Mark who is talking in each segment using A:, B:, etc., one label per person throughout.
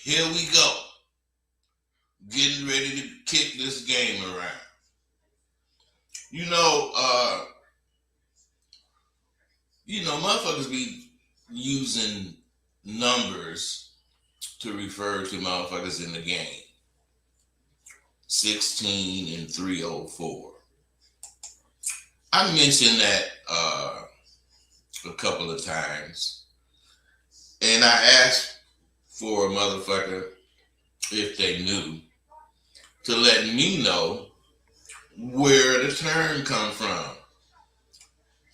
A: Here we go. Getting ready to kick this game around. You know, uh, motherfuckers be using numbers to refer to motherfuckers in the game. 16 and 304. I mentioned that a couple of times. And I asked for a motherfucker, if they knew, to let me know where the term come from.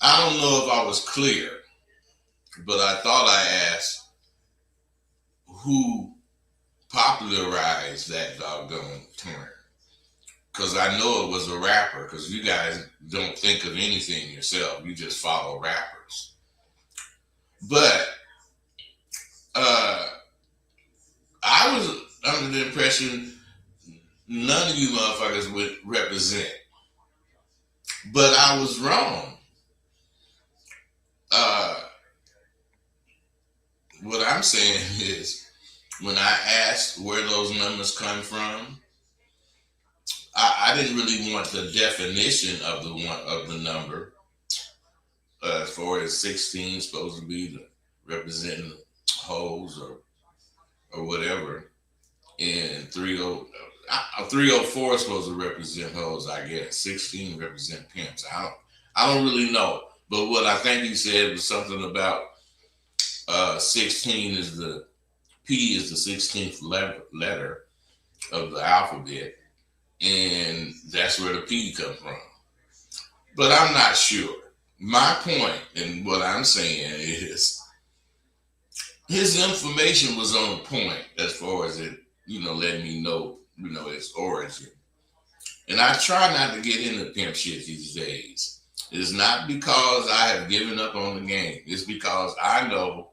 A: I don't know if I was clear, but I thought I asked who popularized that doggone term. Because I know it was a rapper, because you guys don't think of anything yourself. You just follow rappers. But I was under the impression none of you motherfuckers would represent. But I was wrong. What I'm saying is, when I asked where those numbers come from, I didn't really want the definition of the number. As far as 16 supposed to be representing hoes or whatever, and 304 is supposed to represent hoes, I guess. 16 represent pimps. I don't really know, but what I think he said was something about 16 is the P is the 16th letter of the alphabet, and that's where the P comes from. But I'm not sure. My point and what I'm saying is his information was on point as far as it, letting me know, its origin. And I try not to get into pimp shit these days. It's not because I have given up on the game. It's because I know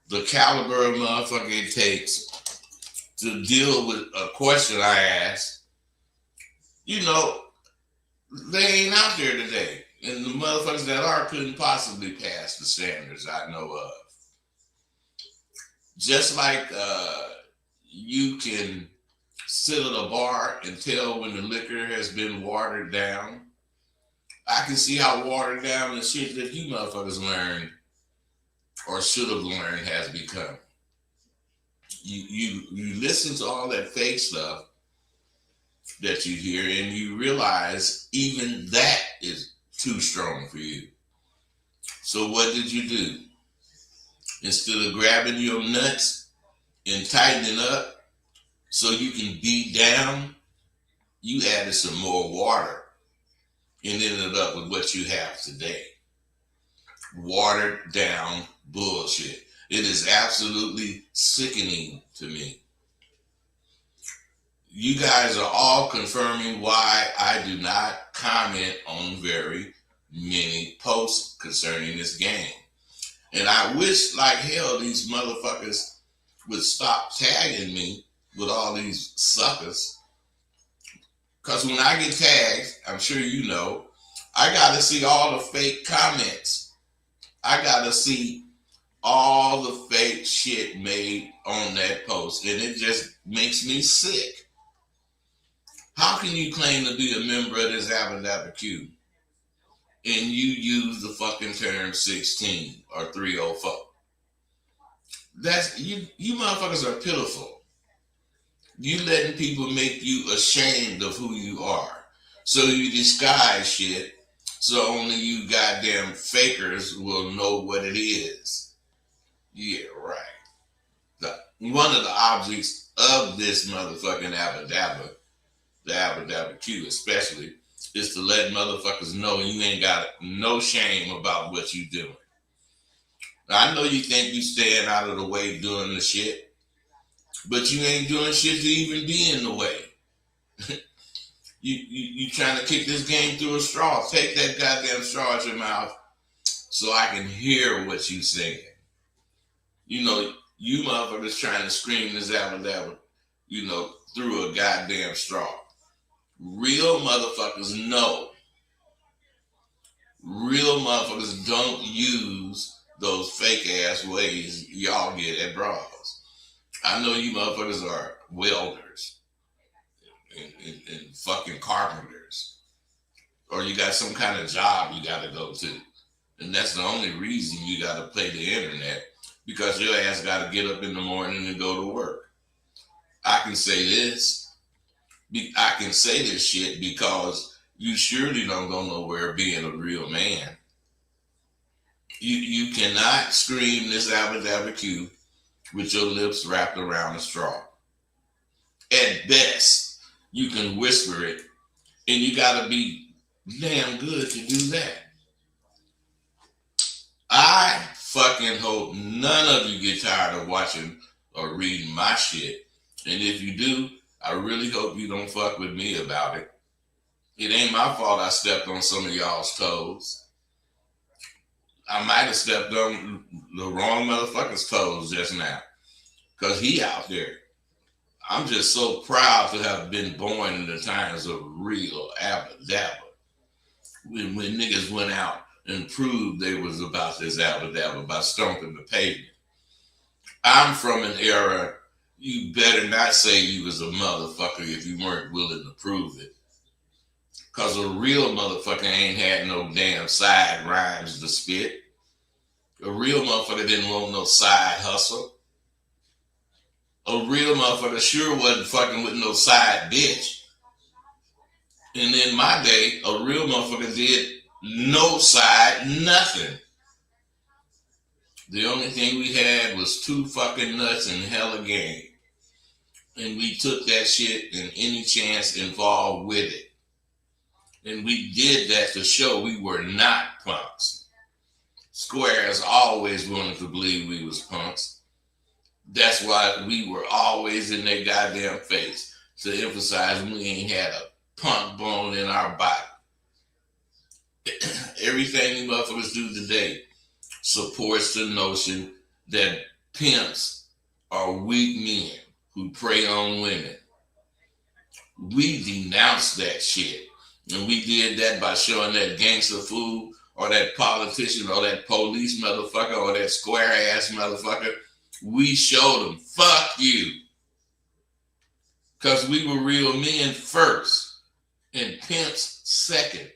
A: the caliber of motherfucker it takes to deal with a question I ask. They ain't out there today. And the motherfuckers that are couldn't possibly pass the standards I know of. Just like you can sit at a bar and tell when the liquor has been watered down, I can see how watered down the shit that you motherfuckers learned or should have learned has become. You listen to all that fake stuff that you hear and you realize even that is too strong for you. So what did you do? Instead of grabbing your nuts and tightening up so you can beat down, you added some more water and ended up with what you have today. Watered down bullshit. It is absolutely sickening to me. You guys are all confirming why I do not comment on very many posts concerning this game. And I wish like hell these motherfuckers would stop tagging me with all these suckers. Because when I get tagged, I'm sure you know, I got to see all the fake comments. I got to see all the fake shit made on that post. And it just makes me sick. How can you claim to be a member of this Abba Q and you use the fucking term 16 or 304? That's you motherfuckers are pitiful. You letting people make you ashamed of who you are. So you disguise shit so only you goddamn fakers will know what it is. Yeah, right. One of the objects of this motherfucking Abba Dabba, the Abba Dabba Q especially, is to let motherfuckers know you ain't got no shame about what you doing. Now, I know you think you staying out of the way doing the shit, but you ain't doing shit to even be in the way. You trying to kick this game through a straw. Take that goddamn straw out your mouth so I can hear what you saying. You motherfuckers trying to scream this Abba Dabba, through a goddamn straw. Real motherfuckers know. Real motherfuckers don't use those fake ass ways y'all get at bras. I know you motherfuckers are welders and fucking carpenters, or you got some kind of job you got to go to, and that's the only reason you got to play the internet, because your ass got to get up in the morning and go to work. I can say this. I can say this shit because you surely don't go nowhere being a real man. You cannot scream this Abba Q with your lips wrapped around a straw. At best, you can whisper it, and you gotta be damn good to do that. I fucking hope none of you get tired of watching or reading my shit. And if you do, I really hope you don't fuck with me about it. It ain't my fault I stepped on some of y'all's toes. I might have stepped on the wrong motherfucker's toes just now, because he out there. I'm just so proud to have been born in the times of real Abba Dabba. When niggas went out and proved they was about this Abba Dabba by stomping the pavement. I'm from an era, you better not say you was a motherfucker if you weren't willing to prove it. Because a real motherfucker ain't had no damn side rhymes to spit. A real motherfucker didn't want no side hustle. A real motherfucker sure wasn't fucking with no side bitch. And in my day, a real motherfucker did no side nothing. The only thing we had was 2 fucking nuts and hella game. And we took that shit and any chance involved with it. And we did that to show we were not punks. Squares always wanted to believe we was punks. That's why we were always in their goddamn face to emphasize we ain't had a punk bone in our body. Everything you motherfuckers do today supports the notion that pimps are weak men who prey on women. We denounced that shit. And we did that by showing that gangster fool or that politician or that police motherfucker or that square ass motherfucker. We showed them, fuck you. Because we were real men first and pimps second.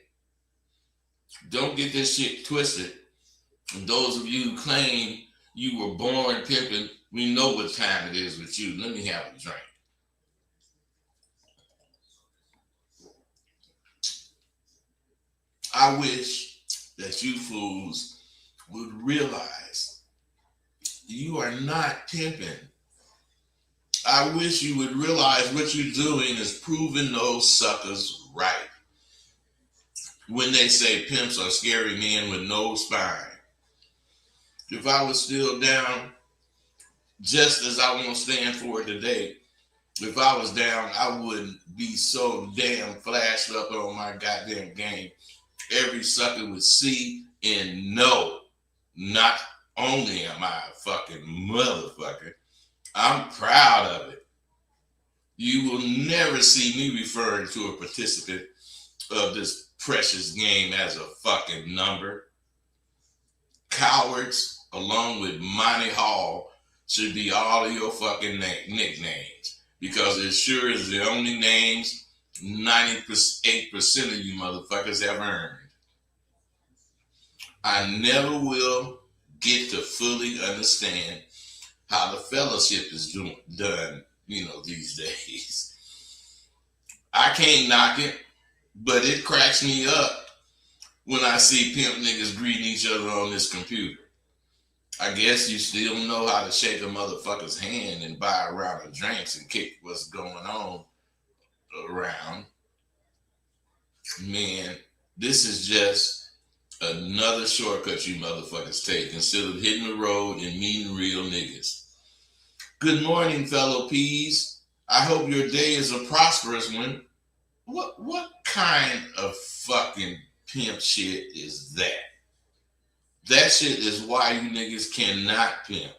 A: Don't get this shit twisted. And those of you who claim you were born pimping, we know what time it is with you. Let me have a drink. I wish that you fools would realize you are not pimping. I wish you would realize what you're doing is proving those suckers right. When they say pimps are scary men with no spine. If I was still down, just as I won't stand for it today, if I was down, I wouldn't be so damn flashed up on my goddamn game. Every sucker would see and know, not only am I a fucking motherfucker, I'm proud of it. You will never see me referring to a participant of this precious game as a fucking number. Cowards, along with Monty Hall, should be all of your fucking nicknames, because it sure is the only names 98% of you motherfuckers have earned. I never will get to fully understand how the fellowship is done, these days. I can't knock it, but it cracks me up when I see pimp niggas greeting each other on this computer. I guess you still know how to shake a motherfucker's hand and buy a round of drinks and kick what's going on around. Man, this is just another shortcut you motherfuckers take instead of hitting the road and meeting real niggas. Good morning, fellow P's. I hope your day is a prosperous one. What kind of fucking pimp shit is that? That shit is why you niggas cannot pimp.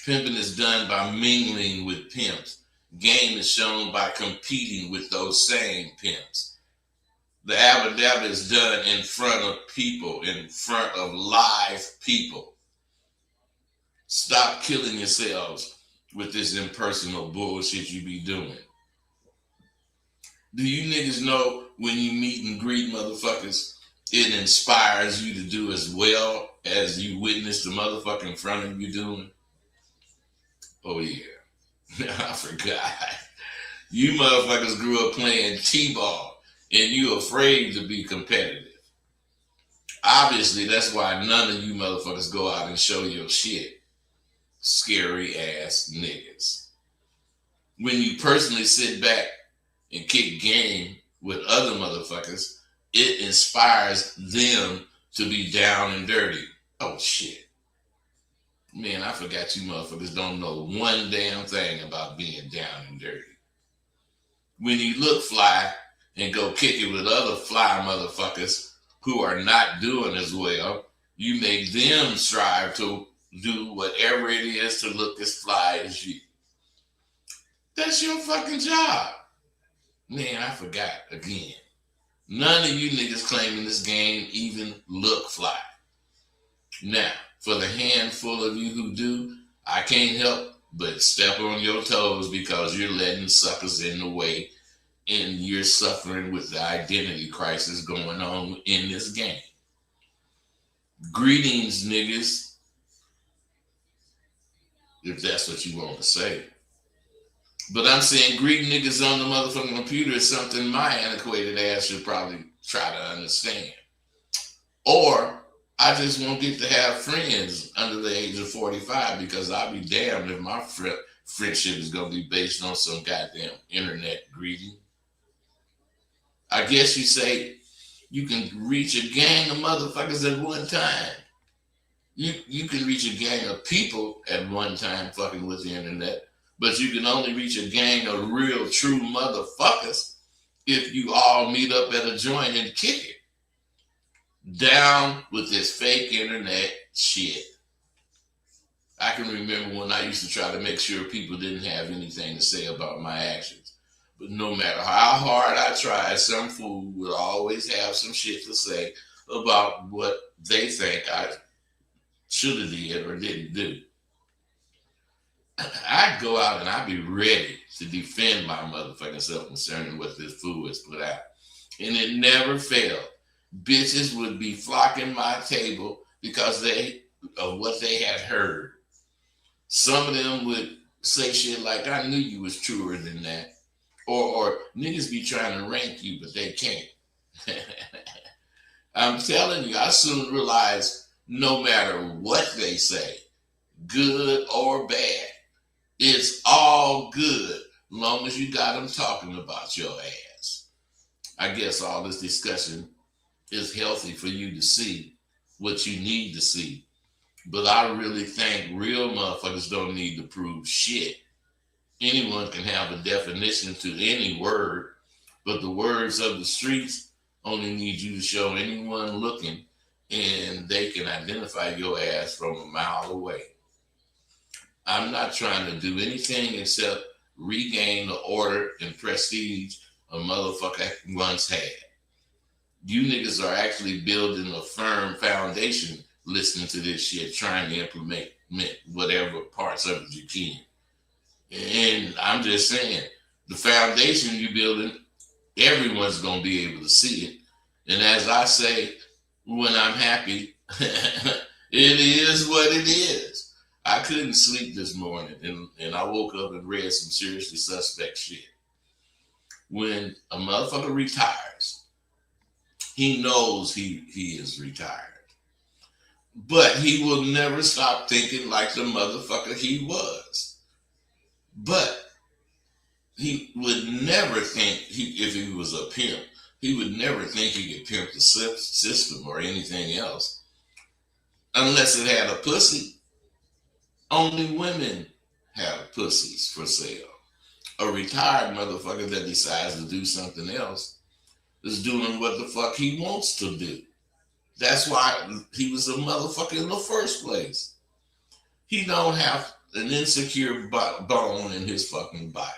A: Pimping is done by mingling with pimps. Game is shown by competing with those same pimps. The Abba Dabba is done in front of people, in front of live people. Stop killing yourselves with this impersonal bullshit you be doing. Do you niggas know when you meet and greet motherfuckers, it inspires you to do as well as you witness the motherfucker in front of you doing? Oh yeah. I forgot. You motherfuckers grew up playing T-ball and you afraid to be competitive. Obviously, that's why none of you motherfuckers go out and show your shit. Scary ass niggas. When you personally sit back and kick game with other motherfuckers, it inspires them to be down and dirty. Oh shit. Man, I forgot you motherfuckers don't know one damn thing about being down and dirty. When you look fly and go kick it with other fly motherfuckers who are not doing as well, you make them strive to do whatever it is to look as fly as you. That's your fucking job. Man, I forgot again. None of you niggas claiming this game even look fly. Now, for the handful of you who do, I can't help but step on your toes because you're letting suckers in the way and you're suffering with the identity crisis going on in this game. Greetings, niggas, if that's what you want to say. But I'm saying greet niggas on the motherfucking computer is something my antiquated ass should probably try to understand. Or I just won't get to have friends under the age of 45 because I'll be damned if my friendship is going to be based on some goddamn internet greeting. I guess you say you can reach a gang of motherfuckers at one time. You can reach a gang of people at one time fucking with the internet, but you can only reach a gang of real true motherfuckers if you all meet up at a joint and kick it. Down with this fake internet shit. I can remember when I used to try to make sure people didn't have anything to say about my actions. But no matter how hard I tried, some fool would always have some shit to say about what they think I should have did or didn't do. I'd go out and I'd be ready to defend my motherfucking self concerning what this fool has put out. And it never failed. Bitches would be flocking my table because of what they had heard. Some of them would say shit like, I knew you was truer than that. Or niggas be trying to rank you, but they can't. I'm telling you, I soon realized no matter what they say, good or bad, it's all good long as you got them talking about your ass. I guess all this discussion is healthy for you to see what you need to see. But I really think real motherfuckers don't need to prove shit. Anyone can have a definition to any word, but the words of the streets only need you to show anyone looking and they can identify your ass from a mile away. I'm not trying to do anything except regain the order and prestige a motherfucker once had. You niggas are actually building a firm foundation listening to this shit, trying to implement whatever parts of it you can. And I'm just saying, the foundation you're building, everyone's going to be able to see it. And as I say, when I'm happy, it is what it is. I couldn't sleep this morning, and I woke up and read some seriously suspect shit. When a motherfucker retires, he knows he is retired. But he will never stop thinking like the motherfucker he was. But he would never think, if he was a pimp, he would never think he could pimp the system or anything else. Unless it had a pussy. Only women have pussies for sale. A retired motherfucker that decides to do something else is doing what the fuck he wants to do. That's why he was a motherfucker in the first place. He don't have an insecure bone in his fucking body.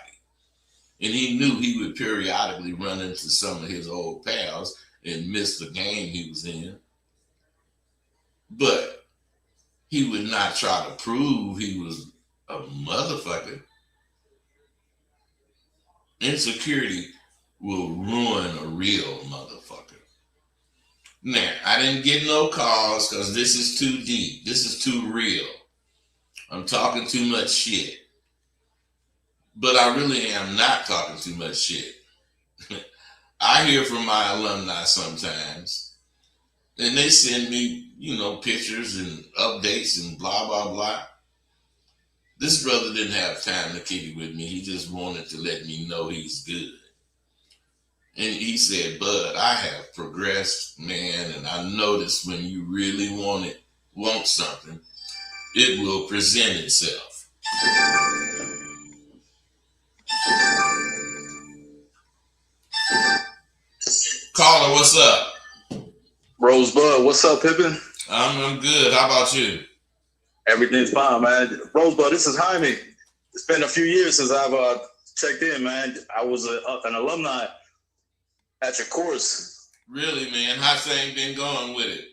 A: And he knew he would periodically run into some of his old pals and miss the game he was in. But he would not try to prove he was A motherfucker. Insecurity will ruin a real motherfucker. Now, I didn't get no calls because this is too deep. This is too real. I'm talking too much shit. But I really am not talking too much shit. I hear from my alumni sometimes, and they send me, pictures and updates and blah, blah, blah. This brother didn't have time to kick it with me. He just wanted to let me know he's good. And he said, Bud, I have progressed, man, and I noticed when you really want something, it will present itself. Caller, what's up?
B: Rosebud, what's up, Pippin?
A: I'm good. How about you?
B: Everything's fine, man. Rosebud, this is Jaime. It's been a few years since I've checked in, man. I was an alumni at your course.
A: Really, man? How's things been going with it?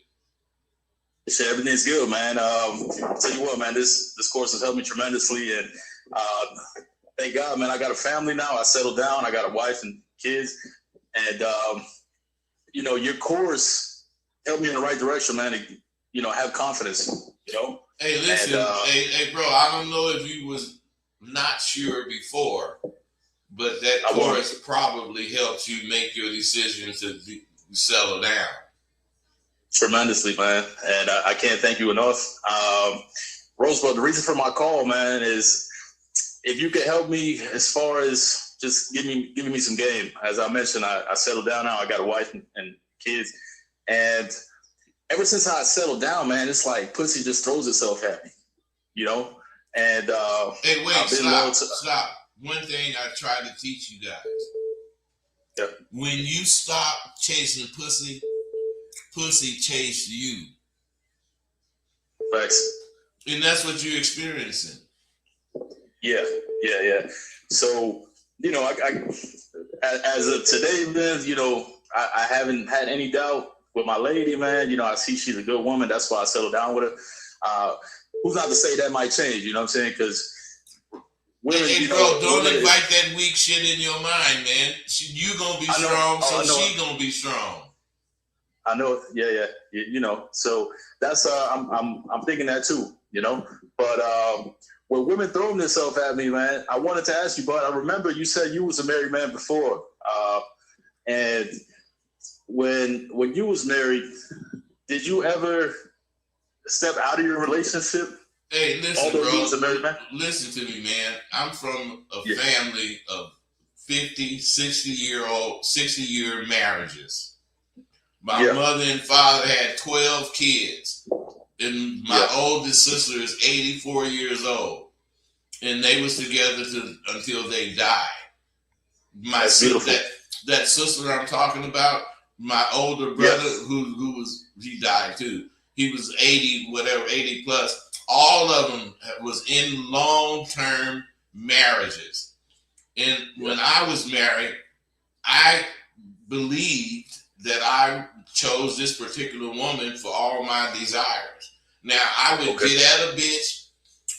B: Shit, everything's good, man. I'll tell you what, man, this course has helped me tremendously, and thank God, man, I got a family now. I settled down. I got a wife and kids, and your course helped me in the right direction, man. To, have confidence.
A: Hey, listen, hey, bro. I don't know if you was not sure before, but that course probably helped you make your decision to settle down.
B: Tremendously, man, and I can't thank you enough. Rosebud, the reason for my call, man, is if you could help me as far as just giving me some game. As I mentioned, I settled down now. I got a wife and kids, and ever since I settled down, man, it's like pussy just throws itself at me, And
A: hey, wait, stop. One thing I try to teach you guys: when you stop chasing pussy, pussy chase you.
B: Facts.
A: And that's what you're experiencing.
B: Yeah. So, I as of today, man, I haven't had any doubt with my lady, man. I see she's a good woman. That's why I settled down with her. Who's not to say that might change, you know what I'm saying? Because women,
A: hey, bro, don't invite that weak shit in your mind, man. You going to be strong, so she going to be strong.
B: I know, yeah. So that's I'm thinking that too, But when women throwing themselves at me, man, I wanted to ask you, but I remember you said you was a married man before, and when you was married, did you ever step out of your relationship?
A: Hey, listen, bro. Listen to me, man. I'm from a family of 50, 60-year marriages. My mother and father had 12 kids. And my oldest sister is 84 years old. And they was together until they died. My sister, that sister I'm talking about, my older brother, he died too. He was 80 plus. All of them was in long-term marriages. And when I was married, I believed that I chose this particular woman for all my desires. Now, I would get at a bitch.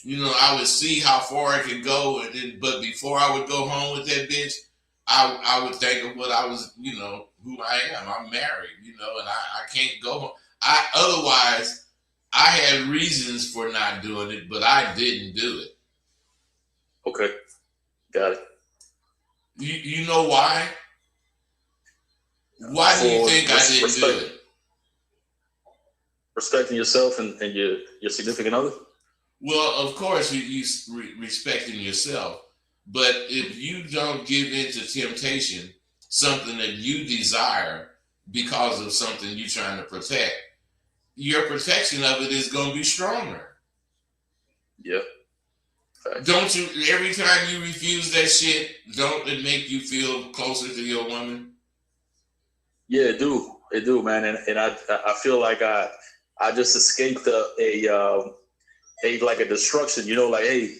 A: I would see how far I could go. But before I would go home with that bitch, I would think of what I was, who I am. I'm married, and I can't go home. Otherwise, I had reasons for not doing it, but I didn't do it.
B: Okay. Got it.
A: You know why? Why do you think I didn't do it?
B: Respecting yourself and your significant other?
A: Well, of course, you respecting yourself. But if you don't give in to temptation, something that you desire because of something you're trying to protect, your protection of it is going to be stronger.
B: Yeah.
A: Don't you, every time you refuse that shit, don't it make you feel closer to your woman?
B: Yeah, it do, man. And I feel like I just escaped a destruction, like, hey,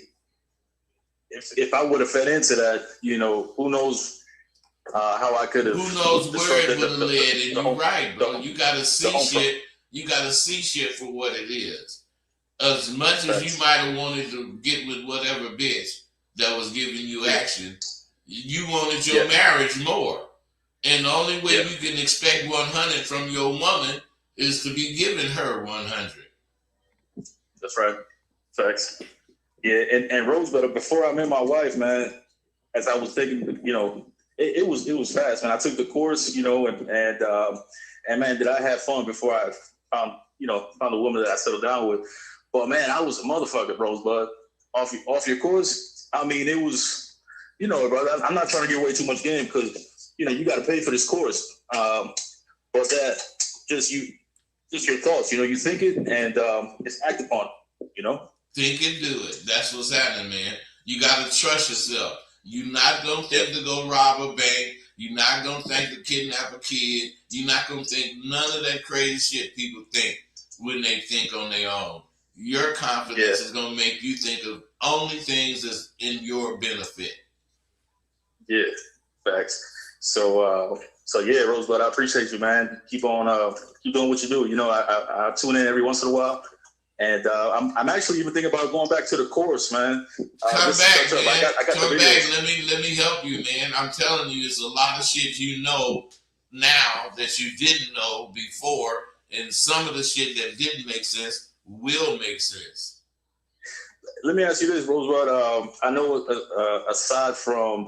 B: if I would have fed into that, who knows how I could have.
A: Who knows where it would have led? And you're right, bro. You gotta see shit. You gotta see shit for what it is. As much as you
B: Facts.
A: might have wanted to get with whatever bitch that was giving you
B: Yeah.
A: action, you wanted your
B: Yeah.
A: marriage more. And the only way
B: Yeah.
A: you can expect 100 from your woman is to be giving her 100.
B: That's right. Facts. Yeah, and Rosebud, before I met my wife, man, as I was thinking, it was fast, man. I took the course, and man, did I have fun before I found a woman that I settled down with. But man, I was a motherfucker, Rosebud. Off your course, I mean, it was, brother. I'm not trying to give away too much game because you got to pay for this course. But that just your thoughts, you think it and it's act upon,
A: Think and do it. That's what's happening, man. You got to trust yourself. You're not going to think to go rob a bank. You're not going to think to kidnap a kid. You're not going to think none of that crazy shit people think when they think on their own. Your confidence is going to make you think of only things that's in your benefit.
B: Yeah, facts. So yeah, Rosebud, I appreciate you, man. Keep doing what you do. I tune in every once in a while. And I'm actually even thinking about going back to the course, man.
A: Come back, man.
B: I got
A: Come
B: the
A: back.
B: videos.
A: Let me help you, man. I'm telling you, it's a lot of shit you know now that you didn't know before, and some of the shit that didn't make sense will make sense.
B: Let me ask you this, Rosebud. I know aside from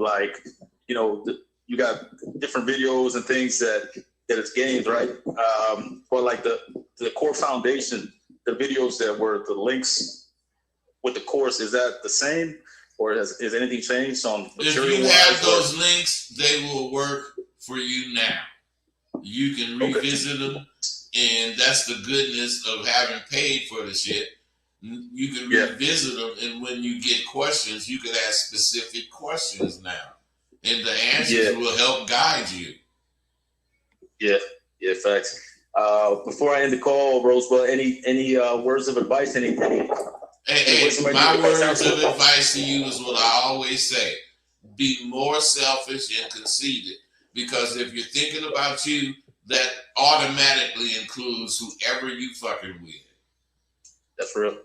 B: you got different videos and things that it's games, right? But like the core foundation. The videos that were the links with the course, is that the same, or has anything changed on material?
A: If you have those links, they will work for you now. You can revisit them, and that's the goodness of having paid for the shit. You can revisit them, and when you get questions, you can ask specific questions now, and the answers will help guide you.
B: Yeah, facts. Before I end the call, Rosebud, any words of advice? Any
A: my words of advice to you is what I always say: be more selfish and conceited. Because if you're thinking about you, that automatically includes whoever you fucking with.
B: That's real.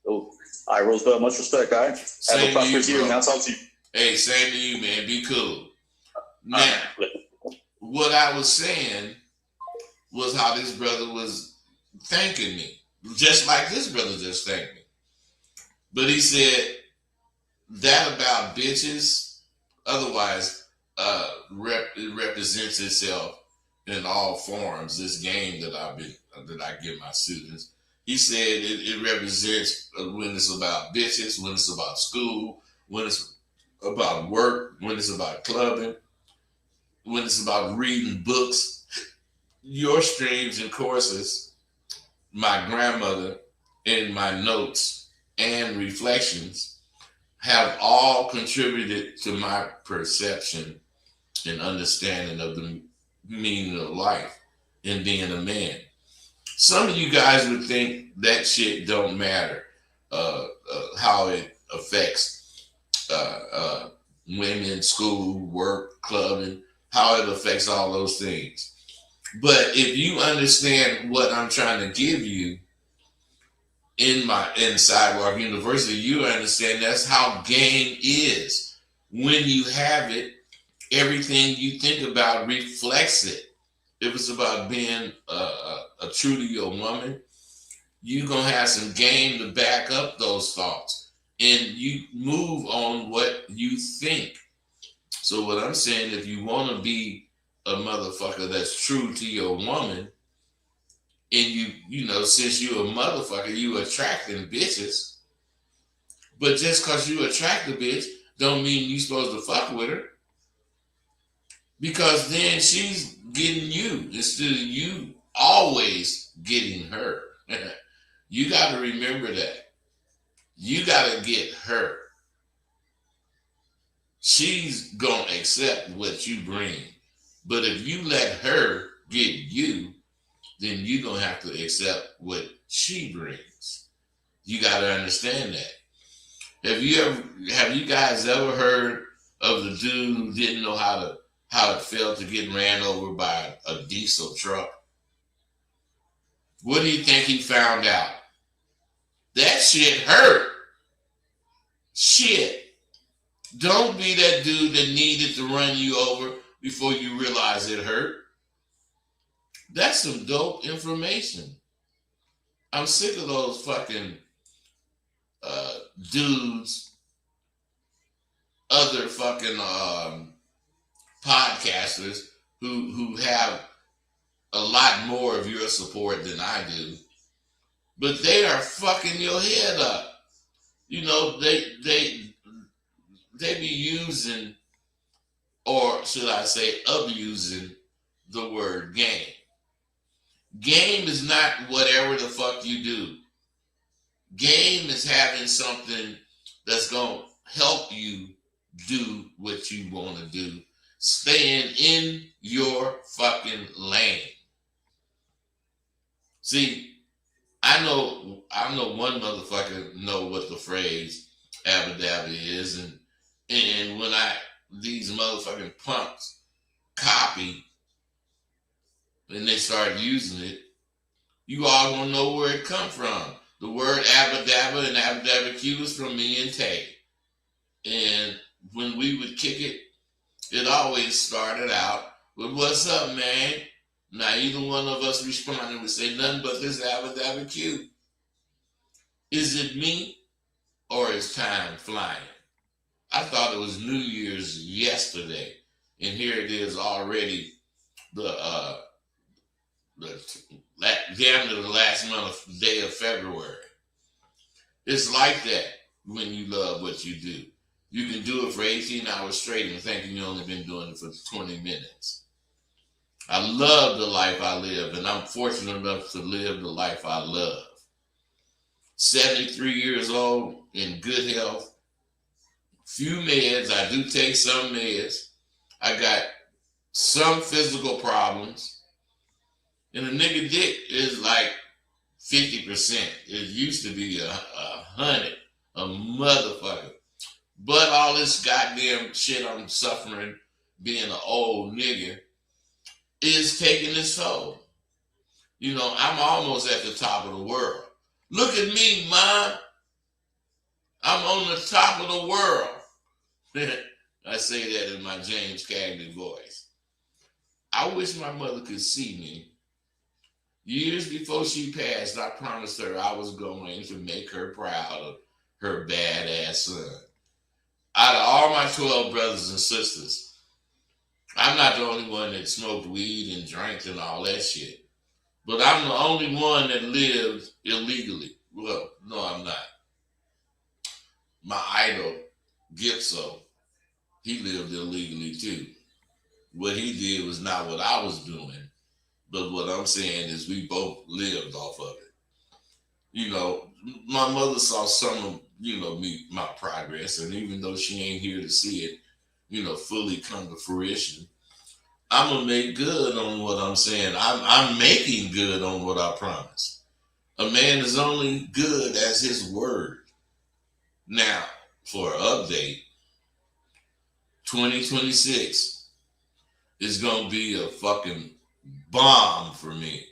B: Oh, all right, Rosebud. Much respect. All right. Have a prosperous year, and I'll talk to you.
A: Hey, same to you, man. Be cool. Now, what I was saying was how this brother was thanking me, just like this brother just thanked me. But he said that about bitches, otherwise it represents itself in all forms, this game that I give my students. He said it represents when it's about bitches, when it's about school, when it's about work, when it's about clubbing, when it's about reading books. Your streams and courses, my grandmother, in my notes and reflections have all contributed to my perception and understanding of the meaning of life and being a man. Some of you guys would think that shit don't matter, how it affects women, school, work, clubbing, how it affects all those things. But if you understand what I'm trying to give you in Sidewalk University, you understand that's how game is. When you have it, everything you think about reflects it. If it's about being a true to your woman, you're going to have some game to back up those thoughts. And you move on what you think. So what I'm saying, if you want to be a motherfucker that's true to your woman, and since you're a motherfucker, you attracting bitches. But just because you attract a bitch don't mean you supposed to fuck with her. Because then she's getting you instead of you always getting her. You got to remember that. You got to get her. She's going to accept what you bring. But if you let her get you, then you're going to have to accept what she brings. You got to understand that. Have you guys ever heard of the dude who didn't know how it felt to get ran over by a diesel truck? What do you think he found out? That shit hurt. Shit. Don't be that dude that needed to run you over before you realize it hurt. That's some dope information. I'm sick of those fucking dudes, other fucking podcasters who have a lot more of your support than I do, but they are fucking your head up. You know, they be using, or should I say abusing, the word game. Game is not whatever the fuck you do. Game is having something that's going to help you do what you want to do. Staying in your fucking lane. See, I know one motherfucker know what the phrase abadabba is, and when these motherfucking punks copy and they start using it, you all gonna know where it come from. The word abadabba and abadabba is from me and Tay. And when we would kick it, it always started out with, "What's up, man?" Now either one of us responding would say nothing but this abadabba Q. Is it me or is time flying? I thought it was New Year's yesterday, and here it is already the end of the last month, day of February. It's like that when you love what you do. You can do it for 18 hours straight and thinking you only been doing it for 20 minutes. I love the life I live, and I'm fortunate enough to live the life I love. 73 years old, in good health, few meds. I do take some meds. I got some physical problems. And a nigga dick is like 50%. It used to be 100, a motherfucker. But all this goddamn shit I'm suffering being an old nigga is taking its toll. You know, I'm almost at the top of the world. Look at me, Mom. I'm on the top of the world. I say that in my James Cagney voice. I wish my mother could see me. Years before she passed, I promised her I was going to make her proud of her badass son. Out of all my 12 brothers and sisters, I'm not the only one that smoked weed and drank and all that shit. But I'm the only one that lived illegally. Well, no, I'm not. My idol, Gipso, he lived illegally too. What he did was not what I was doing. But what I'm saying is we both lived off of it. You know, my mother saw some of, my progress. And even though she ain't here to see it, fully come to fruition, I'm going to make good on what I'm saying. I'm making good on what I promised. A man is only good as his word. Now, for an update, 2026 is going to be a fucking bomb for me.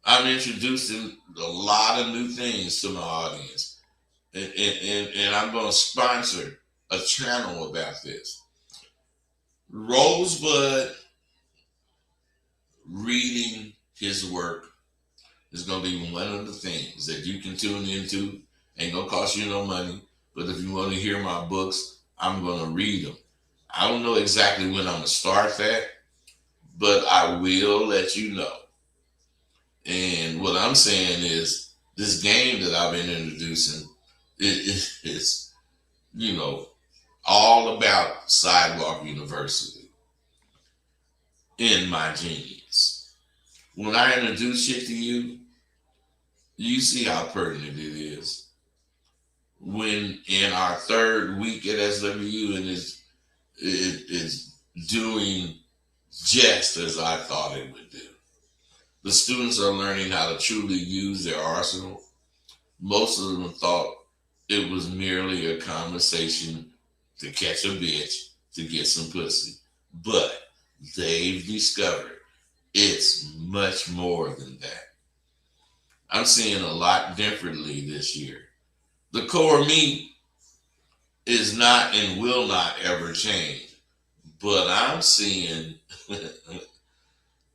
A: I'm introducing a lot of new things to my audience. And I'm going to sponsor a channel about this. Rosebud reading his work is going to be one of the things that you can tune into. Ain't going to cost you no money. But if you want to hear my books, I'm going to read them. I don't know exactly when I'm going to start that, but I will let you know. And what I'm saying is this game that I've been introducing is all about Sidewalk University in my genius. When I introduce shit to you, you see how pertinent it is. When in our third week at SWU and it is doing just as I thought it would do. The students are learning how to truly use their arsenal. Most of them thought it was merely a conversation to catch a bitch to get some pussy. But they've discovered it's much more than that. I'm seeing a lot differently this year. The core me is not and will not ever change, but I'm seeing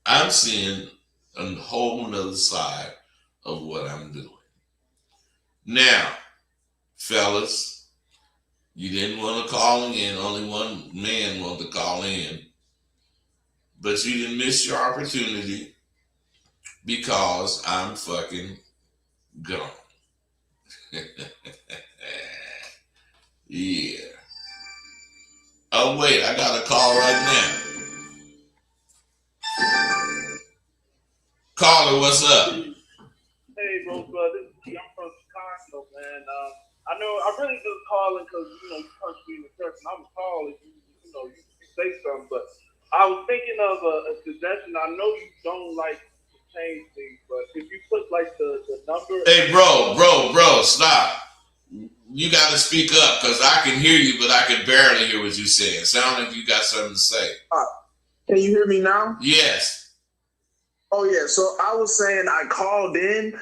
A: I'm seeing a whole nother side of what I'm doing. Now, fellas, you didn't want to call in. Only one man wanted to call in. But you didn't miss your opportunity because I'm fucking gone. Yeah. Oh, wait, I got a call right now. Caller, what's up?
C: Hey, Rosebud, this is T. I'm from Chicago, man. I know I really just calling because you punched me in the chest, and I'm calling you say something. But I was thinking of a suggestion. I know you don't like to change things, but if you put like the number.
A: Hey, bro, stop. You got to speak up because I can hear you, but I can barely hear what you're saying. Sound like you got something to say.
D: Can you hear me now?
A: Yes.
D: Oh yeah. So I was saying I called in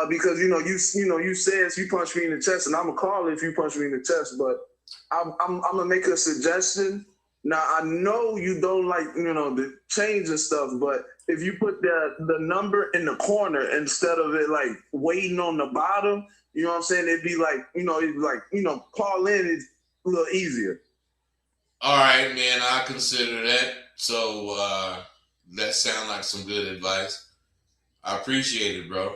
D: because you said you punched me in the chest, and I'm gonna call if you punch me in the chest. But I'm gonna make a suggestion. Now I know you don't like the change and stuff, but if you put the number in the corner instead of it like waiting on the bottom, you know what I'm saying? It'd be like call in is a little easier.
A: All right, man. I consider that. So that sounds like some good advice. I appreciate it, bro.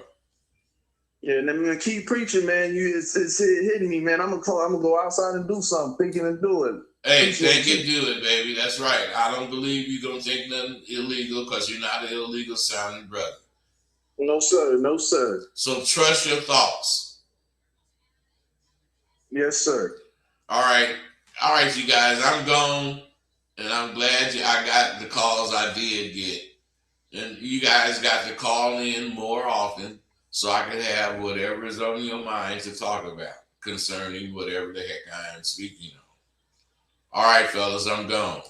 D: Yeah, and I'm gonna keep preaching, man. It's hitting me, man. I'm gonna go outside and do something, thinking and do it.
A: Hey, think and do it, baby. That's right. I don't believe you're gonna take nothing illegal because you're not an illegal sounding brother.
D: No sir, no sir.
A: So trust your thoughts.
D: Yes, sir.
A: All right, you guys. I'm gone, and I'm glad I got the calls I did get, and you guys got to call in more often so I can have whatever is on your mind to talk about concerning whatever the heck I am speaking on. All right, fellas, I'm gone.